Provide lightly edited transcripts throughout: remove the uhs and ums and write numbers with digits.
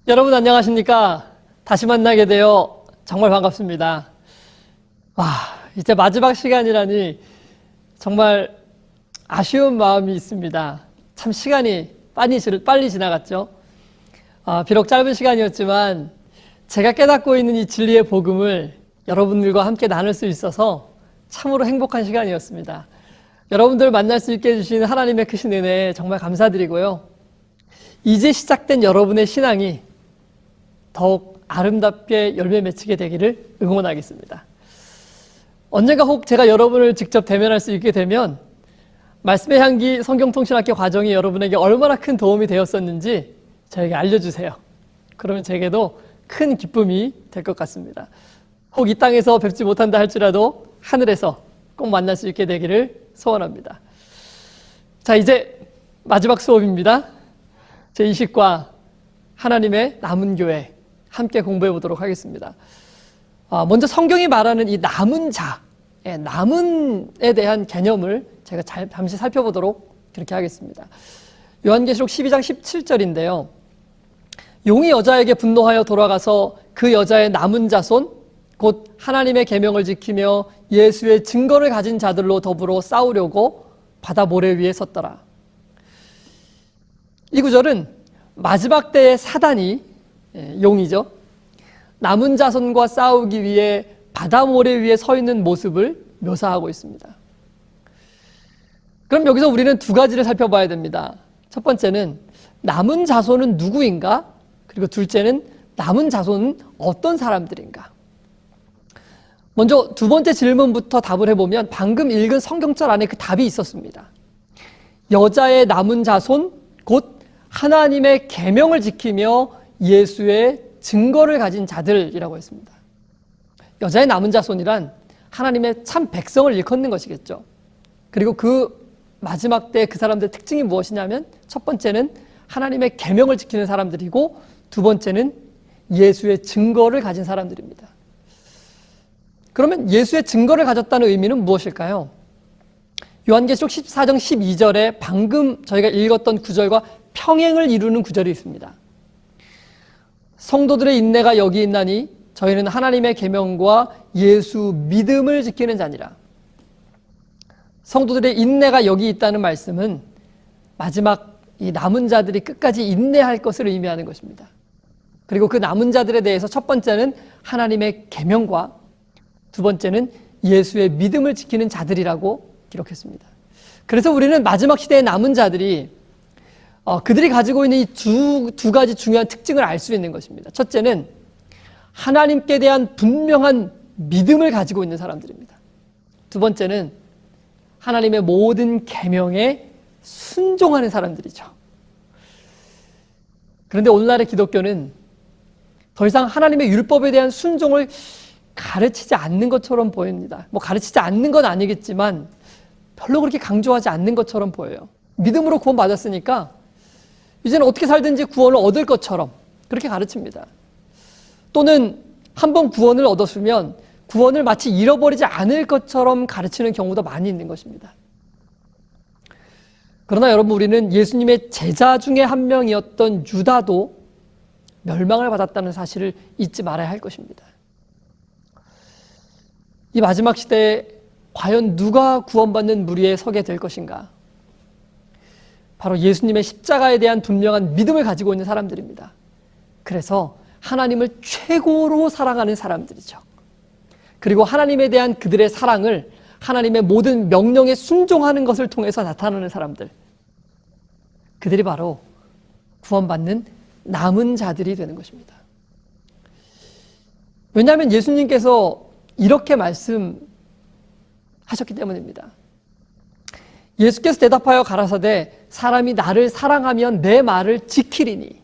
여러분 안녕하십니까? 다시 만나게 되어 정말 반갑습니다. 이제 마지막 시간이라니 정말 아쉬운 마음이 있습니다. 참 시간이 빨리 지나갔죠. 비록 짧은 시간이었지만 제가 깨닫고 있는 이 진리의 복음을 여러분들과 함께 나눌 수 있어서 참으로 행복한 시간이었습니다. 여러분들 만날 수 있게 해주신 하나님의 크신 은혜에 정말 감사드리고요. 이제 시작된 여러분의 신앙이 더욱 아름답게 열매 맺히게 되기를 응원하겠습니다. 언젠가 혹 제가 여러분을 직접 대면할 수 있게 되면 말씀의 향기 성경통신학교 과정이 여러분에게 얼마나 큰 도움이 되었었는지 저에게 알려주세요. 그러면 제게도 큰 기쁨이 될 것 같습니다. 혹 이 땅에서 뵙지 못한다 할지라도 하늘에서 꼭 만날 수 있게 되기를 소원합니다. 자, 이제 마지막 수업입니다. 제20과 하나님의 남은 교회 함께 공부해 보도록 하겠습니다. 먼저 성경이 말하는 이 남은 자, 남은에 대한 개념을 제가 잠시 살펴보도록 그렇게 하겠습니다. 요한계시록 12장 17절인데요. 용이 여자에게 분노하여 돌아가서 그 여자의 남은 자손, 곧 하나님의 계명을 지키며 예수의 증거를 가진 자들로 더불어 싸우려고 바다 모래 위에 섰더라. 이 구절은 마지막 때의 사단이 용이죠. 남은 자손과 싸우기 위해 바다 모래 위에 서 있는 모습을 묘사하고 있습니다. 그럼 여기서 우리는 두 가지를 살펴봐야 됩니다. 첫 번째는 남은 자손은 누구인가? 그리고 둘째는 남은 자손은 어떤 사람들인가? 먼저 두 번째 질문부터 답을 해보면 방금 읽은 성경절 안에 그 답이 있었습니다. 여자의 남은 자손, 곧 하나님의 계명을 지키며 예수의 증거를 가진 자들이라고 했습니다. 여자의 남은 자손이란 하나님의 참 백성을 일컫는 것이겠죠. 그리고 그 마지막 때 그 사람들의 특징이 무엇이냐면 첫 번째는 하나님의 계명을 지키는 사람들이고 두 번째는 예수의 증거를 가진 사람들입니다. 그러면 예수의 증거를 가졌다는 의미는 무엇일까요? 요한계시록 14장 12절에 방금 저희가 읽었던 구절과 평행을 이루는 구절이 있습니다. 성도들의 인내가 여기 있나니 저희는 하나님의 계명과 예수 믿음을 지키는 자니라. 성도들의 인내가 여기 있다는 말씀은 마지막 이 남은 자들이 끝까지 인내할 것을 의미하는 것입니다. 그리고 그 남은 자들에 대해서 첫 번째는 하나님의 계명과 두 번째는 예수의 믿음을 지키는 자들이라고 기록했습니다. 그래서 우리는 마지막 시대의 남은 자들이 그들이 가지고 있는 이 두 가지 중요한 특징을 알 수 있는 것입니다. 첫째는 하나님께 대한 분명한 믿음을 가지고 있는 사람들입니다. 두 번째는 하나님의 모든 계명에 순종하는 사람들이죠. 그런데 오늘날의 기독교는 더 이상 하나님의 율법에 대한 순종을 가르치지 않는 것처럼 보입니다. 가르치지 않는 건 아니겠지만 별로 그렇게 강조하지 않는 것처럼 보여요. 믿음으로 구원받았으니까 이제는 어떻게 살든지 구원을 얻을 것처럼 그렇게 가르칩니다. 또는 한번 구원을 얻었으면 구원을 마치 잃어버리지 않을 것처럼 가르치는 경우도 많이 있는 것입니다. 그러나 여러분, 우리는 예수님의 제자 중에 한 명이었던 유다도 멸망을 받았다는 사실을 잊지 말아야 할 것입니다. 이 마지막 시대에 과연 누가 구원받는 무리에 서게 될 것인가? 바로 예수님의 십자가에 대한 분명한 믿음을 가지고 있는 사람들입니다. 그래서 하나님을 최고로 사랑하는 사람들이죠. 그리고 하나님에 대한 그들의 사랑을 하나님의 모든 명령에 순종하는 것을 통해서 나타나는 사람들. 그들이 바로 구원받는 남은 자들이 되는 것입니다. 왜냐하면 예수님께서 이렇게 말씀하셨기 때문입니다. 예수께서 대답하여 가라사대 사람이 나를 사랑하면 내 말을 지키리니.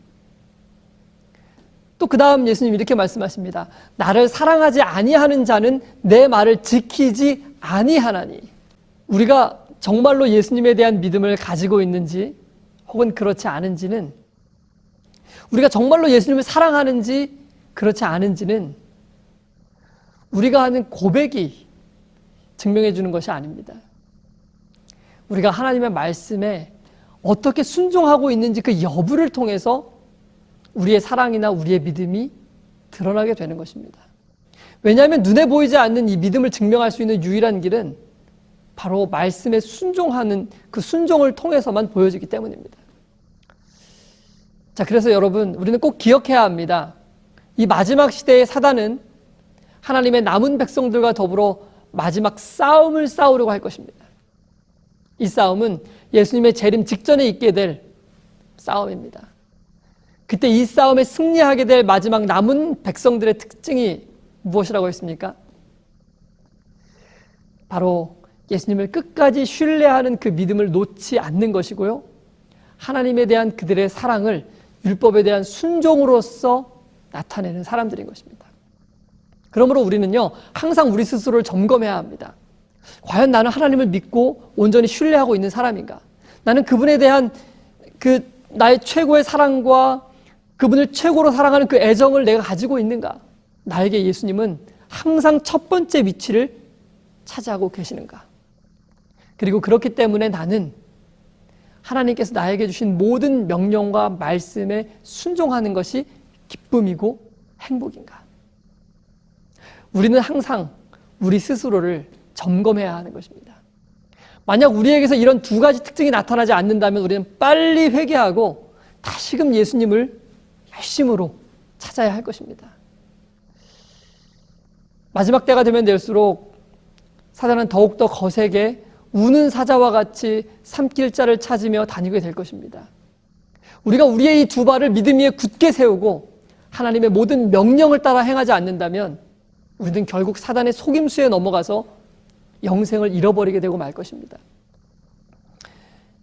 또 그 다음 예수님 이렇게 말씀하십니다. 나를 사랑하지 아니하는 자는 내 말을 지키지 아니하나니. 우리가 정말로 예수님에 대한 믿음을 가지고 있는지 혹은 그렇지 않은지는, 우리가 정말로 예수님을 사랑하는지 그렇지 않은지는 우리가 하는 고백이 증명해 주는 것이 아닙니다. 우리가 하나님의 말씀에 어떻게 순종하고 있는지 그 여부를 통해서 우리의 사랑이나 우리의 믿음이 드러나게 되는 것입니다. 왜냐하면 눈에 보이지 않는 이 믿음을 증명할 수 있는 유일한 길은 바로 말씀에 순종하는 그 순종을 통해서만 보여지기 때문입니다. 자, 그래서 여러분, 우리는 꼭 기억해야 합니다. 이 마지막 시대의 사단은 하나님의 남은 백성들과 더불어 마지막 싸움을 싸우려고 할 것입니다. 이 싸움은 예수님의 재림 직전에 있게 될 싸움입니다. 그때 이 싸움에 승리하게 될 마지막 남은 백성들의 특징이 무엇이라고 했습니까? 바로 예수님을 끝까지 신뢰하는 그 믿음을 놓지 않는 것이고요. 하나님에 대한 그들의 사랑을 율법에 대한 순종으로서 나타내는 사람들인 것입니다. 그러므로 우리는요, 항상 우리 스스로를 점검해야 합니다. 과연 나는 하나님을 믿고 온전히 신뢰하고 있는 사람인가? 나는 그분에 대한 그 나의 최고의 사랑과 그분을 최고로 사랑하는 그 애정을 내가 가지고 있는가? 나에게 예수님은 항상 첫 번째 위치를 차지하고 계시는가? 그리고 그렇기 때문에 나는 하나님께서 나에게 주신 모든 명령과 말씀에 순종하는 것이 기쁨이고 행복인가? 우리는 항상 우리 스스로를 점검해야 하는 것입니다. 만약 우리에게서 이런 두 가지 특징이 나타나지 않는다면 우리는 빨리 회개하고 다시금 예수님을 열심으로 찾아야 할 것입니다. 마지막 때가 되면 될수록 사단은 더욱더 거세게 우는 사자와 같이 삼킬자를 찾으며 다니게 될 것입니다. 우리가 우리의 이 두 발을 믿음 위에 굳게 세우고 하나님의 모든 명령을 따라 행하지 않는다면 우리는 결국 사단의 속임수에 넘어가서 영생을 잃어버리게 되고 말 것입니다.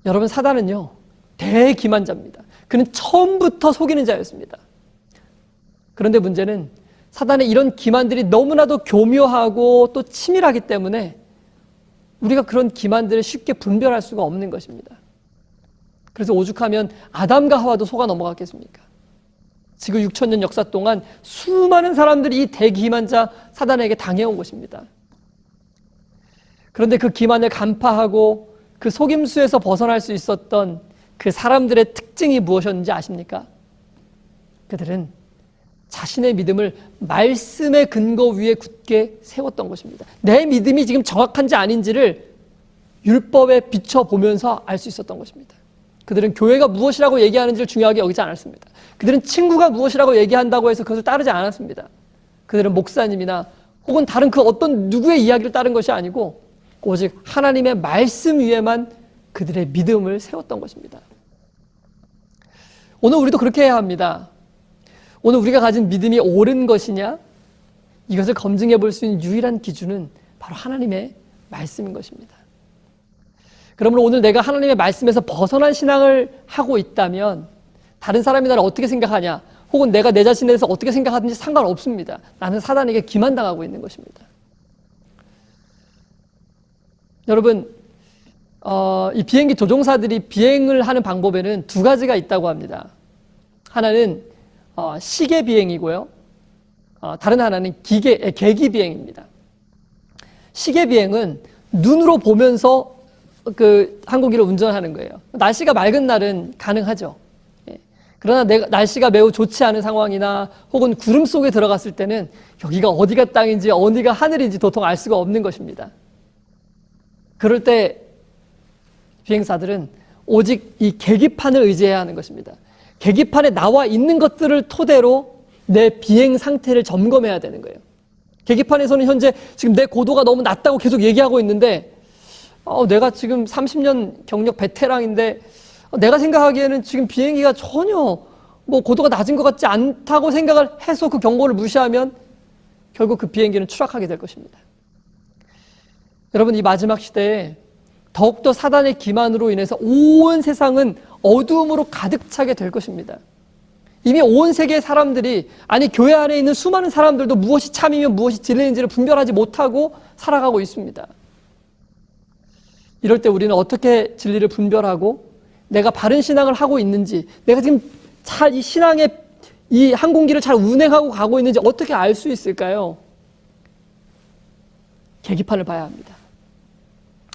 여러분, 사단은요, 대기만자입니다. 그는 처음부터 속이는 자였습니다. 그런데 문제는 사단의 이런 기만들이 너무나도 교묘하고 또 치밀하기 때문에 우리가 그런 기만들을 쉽게 분별할 수가 없는 것입니다. 그래서 오죽하면 아담과 하와도 속아 넘어갔겠습니까? 지금 6,000년 역사 동안 수많은 사람들이 이 대기만자 사단에게 당해온 것입니다. 그런데 그 기만을 간파하고 그 속임수에서 벗어날 수 있었던 그 사람들의 특징이 무엇이었는지 아십니까? 그들은 자신의 믿음을 말씀의 근거 위에 굳게 세웠던 것입니다. 내 믿음이 지금 정확한지 아닌지를 율법에 비춰보면서 알 수 있었던 것입니다. 그들은 교회가 무엇이라고 얘기하는지를 중요하게 여기지 않았습니다. 그들은 친구가 무엇이라고 얘기한다고 해서 그것을 따르지 않았습니다. 그들은 목사님이나 혹은 다른 그 어떤 누구의 이야기를 따른 것이 아니고 오직 하나님의 말씀 위에만 그들의 믿음을 세웠던 것입니다. 오늘 우리도 그렇게 해야 합니다. 오늘 우리가 가진 믿음이 옳은 것이냐? 이것을 검증해 볼 수 있는 유일한 기준은 바로 하나님의 말씀인 것입니다. 그러므로 오늘 내가 하나님의 말씀에서 벗어난 신앙을 하고 있다면 다른 사람이 나를 어떻게 생각하냐, 혹은 내가 내 자신에 대해서 어떻게 생각하든지 상관없습니다. 나는 사단에게 기만당하고 있는 것입니다. 여러분, 이 비행기 조종사들이 비행을 하는 방법에는 두 가지가 있다고 합니다. 하나는 시계 비행이고요. 다른 하나는 계기 비행입니다. 시계 비행은 눈으로 보면서 그 항공기를 운전하는 거예요. 날씨가 맑은 날은 가능하죠. 그러나 날씨가 매우 좋지 않은 상황이나 혹은 구름 속에 들어갔을 때는 여기가 어디가 땅인지 어디가 하늘인지 도통 알 수가 없는 것입니다. 그럴 때 비행사들은 오직 이 계기판을 의지해야 하는 것입니다. 계기판에 나와 있는 것들을 토대로 내 비행 상태를 점검해야 되는 거예요. 계기판에서는 현재 지금 내 고도가 너무 낮다고 계속 얘기하고 있는데 내가 지금 30년 경력 베테랑인데 내가 생각하기에는 지금 비행기가 전혀 고도가 낮은 것 같지 않다고 생각을 해서 그 경고를 무시하면 결국 그 비행기는 추락하게 될 것입니다. 여러분, 이 마지막 시대에 더욱더 사단의 기만으로 인해서 온 세상은 어두움으로 가득 차게 될 것입니다. 이미 온 세계의 사람들이, 아니 교회 안에 있는 수많은 사람들도 무엇이 참이며 무엇이 진리인지를 분별하지 못하고 살아가고 있습니다. 이럴 때 우리는 어떻게 진리를 분별하고 내가 바른 신앙을 하고 있는지, 내가 지금 잘 이 신앙의 이 항공기를 잘 운행하고 가고 있는지 어떻게 알 수 있을까요? 계기판을 봐야 합니다.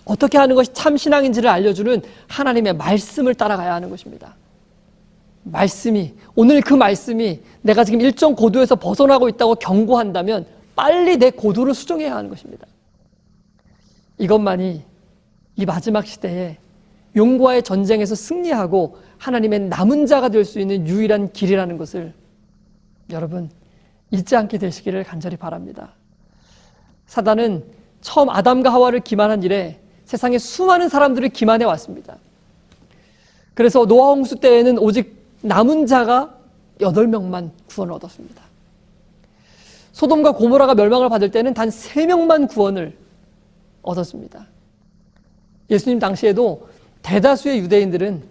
어떻게 하는 것이 참 신앙인지를 알려주는 하나님의 말씀을 따라가야 하는 것입니다. 오늘 그 말씀이 내가 지금 일정 고도에서 벗어나고 있다고 경고한다면 빨리 내 고도를 수정해야 하는 것입니다. 이것만이 이 마지막 시대에 용과의 전쟁에서 승리하고 하나님의 남은 자가 될 수 있는 유일한 길이라는 것을 여러분 잊지 않게 되시기를 간절히 바랍니다. 사단은 처음 아담과 하와를 기만한 이래 세상에 수많은 사람들을 기만해 왔습니다. 그래서 노아 홍수 때에는 오직 남은 자가 8명만 구원을 얻었습니다. 소돔과 고모라가 멸망을 받을 때는 단 3명만 구원을 얻었습니다. 예수님 당시에도 대다수의 유대인들은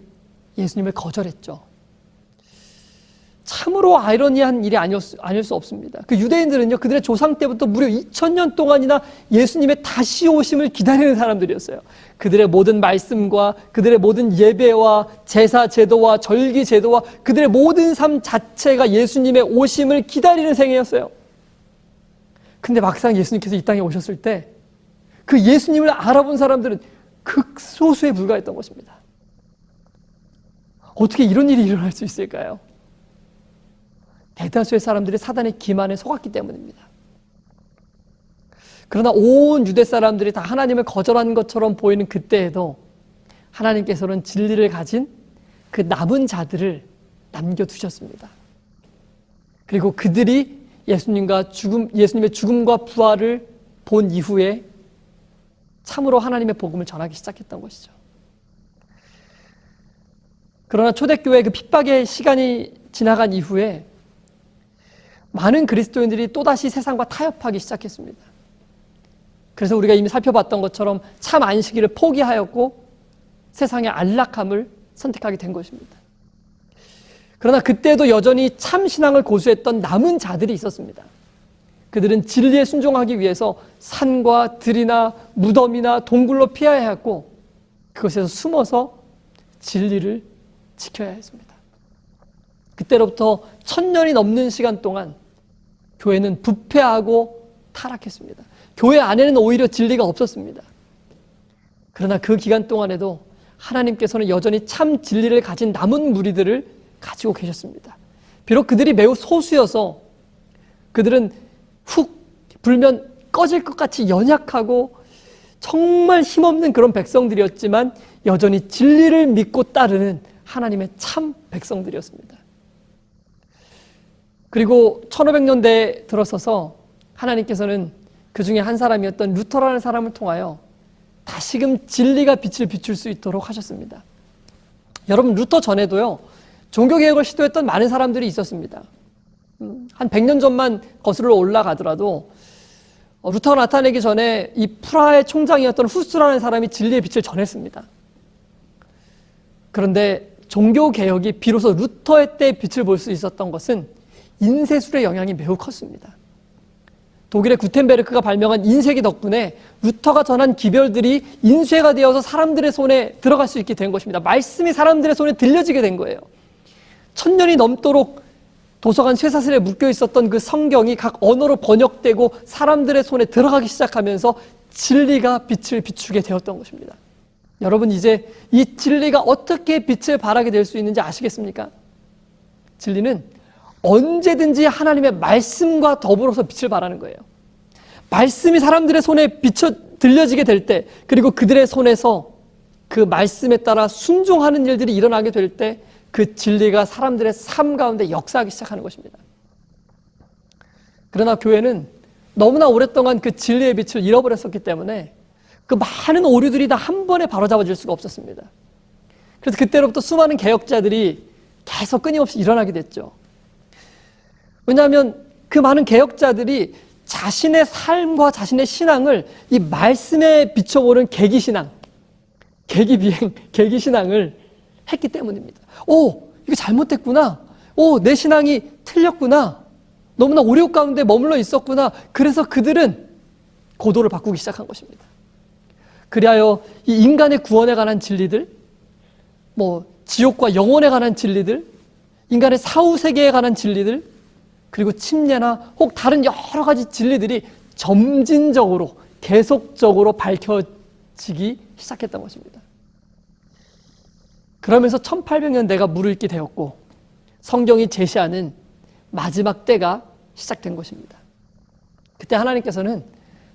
예수님을 거절했죠. 참으로 아이러니한 일이 아닐 수 없습니다. 그 유대인들은요, 그들의 조상 때부터 무려 2000년 동안이나 예수님의 다시 오심을 기다리는 사람들이었어요. 그들의 모든 말씀과 그들의 모든 예배와 제사 제도와 절기 제도와 그들의 모든 삶 자체가 예수님의 오심을 기다리는 생애였어요. 근데 막상 예수님께서 이 땅에 오셨을 때 그 예수님을 알아본 사람들은 극소수에 불과했던 것입니다. 어떻게 이런 일이 일어날 수 있을까요? 대다수의 사람들이 사단의 기만에 속았기 때문입니다. 그러나 온 유대 사람들이 다 하나님을 거절한 것처럼 보이는 그때에도 하나님께서는 진리를 가진 그 남은 자들을 남겨두셨습니다. 그리고 그들이 예수님의 죽음과 부활을 본 이후에 참으로 하나님의 복음을 전하기 시작했던 것이죠. 그러나 초대교회의 그 핍박의 시간이 지나간 이후에 많은 그리스도인들이 또다시 세상과 타협하기 시작했습니다. 그래서 우리가 이미 살펴봤던 것처럼 참 안식일을 포기하였고 세상의 안락함을 선택하게 된 것입니다. 그러나 그때도 여전히 참 신앙을 고수했던 남은 자들이 있었습니다. 그들은 진리에 순종하기 위해서 산과 들이나 무덤이나 동굴로 피해야 했고 그것에서 숨어서 진리를 지켜야 했습니다. 그때로부터 1000년이 넘는 시간 동안 교회는 부패하고 타락했습니다. 교회 안에는 오히려 진리가 없었습니다. 그러나 그 기간 동안에도 하나님께서는 여전히 참 진리를 가진 남은 무리들을 가지고 계셨습니다. 비록 그들이 매우 소수여서 그들은 훅 불면 꺼질 것 같이 연약하고 정말 힘없는 그런 백성들이었지만 여전히 진리를 믿고 따르는 하나님의 참 백성들이었습니다. 그리고 1500년대에 들어서서 하나님께서는 그 중에 한 사람이었던 루터라는 사람을 통하여 다시금 진리가 빛을 비출 수 있도록 하셨습니다. 여러분, 루터 전에도요, 종교개혁을 시도했던 많은 사람들이 있었습니다. 한 100년 전만 거슬러 올라가더라도 루터가 나타나기 전에 이 프라하의 총장이었던 후스라는 사람이 진리의 빛을 전했습니다. 그런데 종교개혁이 비로소 루터의 때 빛을 볼 수 있었던 것은 인쇄술의 영향이 매우 컸습니다. 독일의 구텐베르크가 발명한 인쇄기 덕분에 루터가 전한 기별들이 인쇄가 되어서 사람들의 손에 들어갈 수 있게 된 것입니다. 말씀이 사람들의 손에 들려지게 된 거예요. 1000년이 넘도록 도서관 쇠사슬에 묶여 있었던 그 성경이 각 언어로 번역되고 사람들의 손에 들어가기 시작하면서 진리가 빛을 비추게 되었던 것입니다. 여러분, 이제 이 진리가 어떻게 빛을 발하게 될 수 있는지 아시겠습니까? 진리는 언제든지 하나님의 말씀과 더불어서 빛을 발하는 거예요. 말씀이 사람들의 손에 들려지게 될 때, 그리고 그들의 손에서 그 말씀에 따라 순종하는 일들이 일어나게 될 때 그 진리가 사람들의 삶 가운데 역사하기 시작하는 것입니다. 그러나 교회는 너무나 오랫동안 그 진리의 빛을 잃어버렸었기 때문에 그 많은 오류들이 다 한 번에 바로잡아질 수가 없었습니다. 그래서 그때로부터 수많은 개혁자들이 계속 끊임없이 일어나게 됐죠. 왜냐하면 그 많은 개혁자들이 자신의 삶과 자신의 신앙을 이 말씀에 비춰보는 계기신앙, 계기비행, 계기신앙을 했기 때문입니다. 이거 잘못됐구나. 내 신앙이 틀렸구나. 너무나 오류 가운데 머물러 있었구나. 그래서 그들은 고도를 바꾸기 시작한 것입니다. 그리하여 이 인간의 구원에 관한 진리들, 지옥과 영혼에 관한 진리들, 인간의 사후세계에 관한 진리들, 그리고 침례나 혹 다른 여러 가지 진리들이 점진적으로 계속적으로 밝혀지기 시작했던 것입니다. 그러면서 1800년대가 무르익게 되었고 성경이 제시하는 마지막 때가 시작된 것입니다. 그때 하나님께서는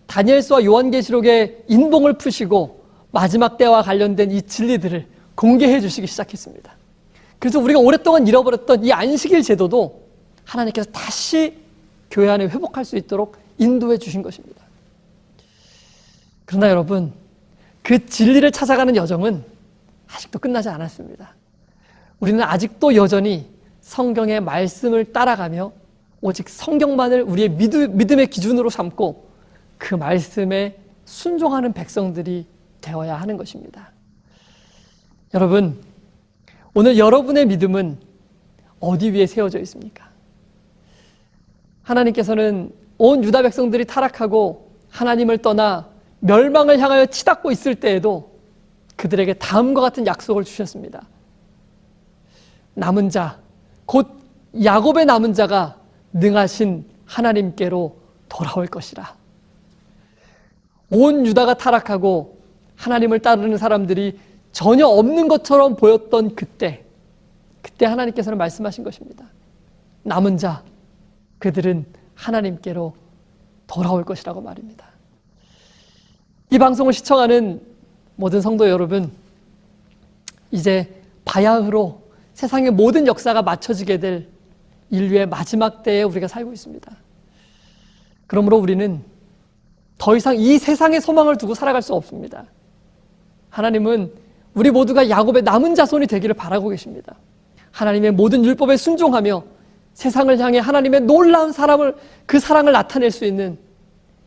다니엘서와 요한계시록의 인봉을 푸시고 마지막 때와 관련된 이 진리들을 공개해 주시기 시작했습니다. 그래서 우리가 오랫동안 잃어버렸던 이 안식일 제도도 하나님께서 다시 교회 안에 회복할 수 있도록 인도해 주신 것입니다. 그러나 여러분, 그 진리를 찾아가는 여정은 아직도 끝나지 않았습니다. 우리는 아직도 여전히 성경의 말씀을 따라가며 오직 성경만을 우리의 믿음의 기준으로 삼고 그 말씀에 순종하는 백성들이 되어야 하는 것입니다. 여러분, 오늘 여러분의 믿음은 어디 위에 세워져 있습니까? 하나님께서는 온 유다 백성들이 타락하고 하나님을 떠나 멸망을 향하여 치닫고 있을 때에도 그들에게 다음과 같은 약속을 주셨습니다. 남은 자, 곧 야곱의 남은 자가 능하신 하나님께로 돌아올 것이라. 온 유다가 타락하고 하나님을 따르는 사람들이 전혀 없는 것처럼 보였던 그때 하나님께서는 말씀하신 것입니다. 남은 자, 그들은 하나님께로 돌아올 것이라고 말입니다. 이 방송을 시청하는 모든 성도 여러분, 이제 바야흐로 세상의 모든 역사가 맞춰지게 될 인류의 마지막 때에 우리가 살고 있습니다. 그러므로 우리는 더 이상 이 세상의 소망을 두고 살아갈 수 없습니다. 하나님은 우리 모두가 야곱의 남은 자손이 되기를 바라고 계십니다. 하나님의 모든 율법에 순종하며 세상을 향해 하나님의 놀라운 그 사랑을 나타낼 수 있는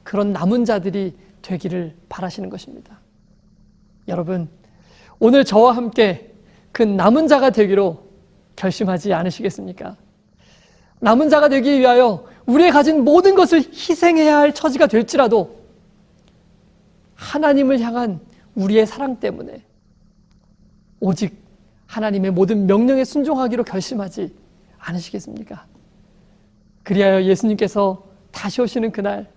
그런 남은 자들이 되기를 바라시는 것입니다. 여러분, 오늘 저와 함께 그 남은 자가 되기로 결심하지 않으시겠습니까? 남은 자가 되기 위하여 우리의 가진 모든 것을 희생해야 할 처지가 될지라도 하나님을 향한 우리의 사랑 때문에 오직 하나님의 모든 명령에 순종하기로 결심하지 않으시겠습니까? 그리하여 예수님께서 다시 오시는 그날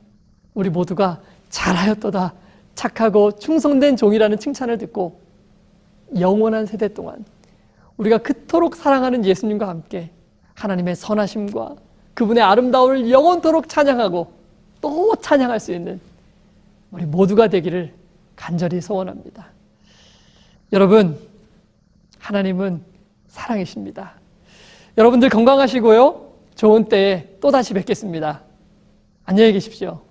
우리 모두가 잘하였도다, 착하고 충성된 종이라는 칭찬을 듣고 영원한 세대 동안 우리가 그토록 사랑하는 예수님과 함께 하나님의 선하심과 그분의 아름다움을 영원토록 찬양하고 또 찬양할 수 있는 우리 모두가 되기를 간절히 소원합니다. 여러분, 하나님은 사랑이십니다. 여러분들 건강하시고요. 좋은 때에 또 다시 뵙겠습니다. 안녕히 계십시오.